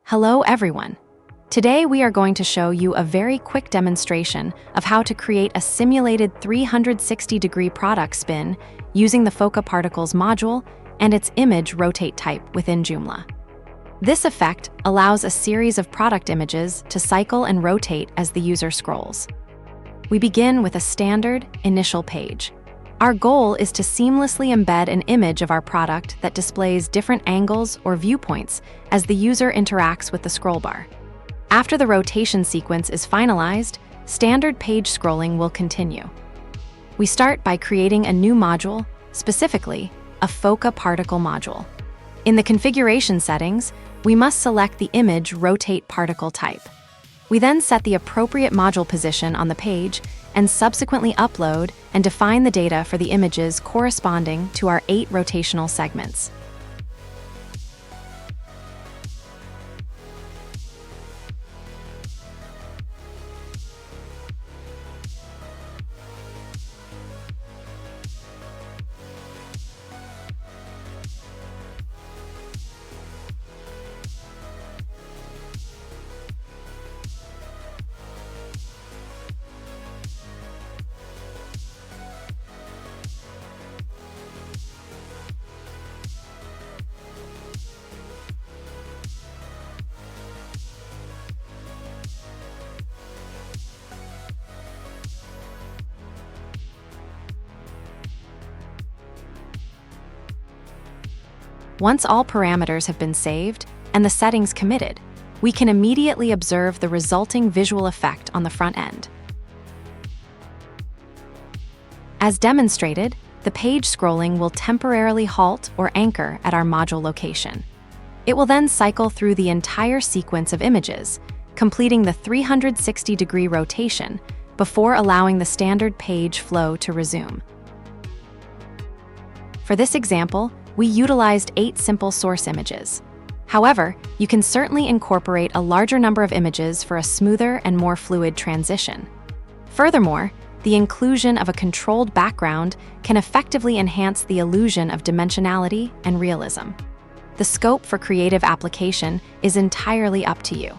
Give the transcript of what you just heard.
Hello everyone! Today we are going to show you a very quick demonstration of how to create a simulated 360-degree product spin using the Phoca Particles module and its image rotate type within Joomla. This effect allows a series of product images to cycle and rotate as the user scrolls. We begin with a standard initial page. Our goal is to seamlessly embed an image of our product that displays different angles or viewpoints as the user interacts with the scroll bar. After the rotation sequence is finalized, standard page scrolling will continue. We start by creating a new module, specifically a Phoca Particle module. In the configuration settings, we must select the image rotate particle type. We then set the appropriate module position on the page and subsequently upload and define the data for the images corresponding to our 8 rotational segments. Once all parameters have been saved and the settings committed, we can immediately observe the resulting visual effect on the front end. As demonstrated, the page scrolling will temporarily halt or anchor at our module location. It will then cycle through the entire sequence of images, completing the 360-degree rotation before allowing the standard page flow to resume. For this example, we utilized 8 simple source images. However, you can certainly incorporate a larger number of images for a smoother and more fluid transition. Furthermore, the inclusion of a controlled background can effectively enhance the illusion of dimensionality and realism. The scope for creative application is entirely up to you.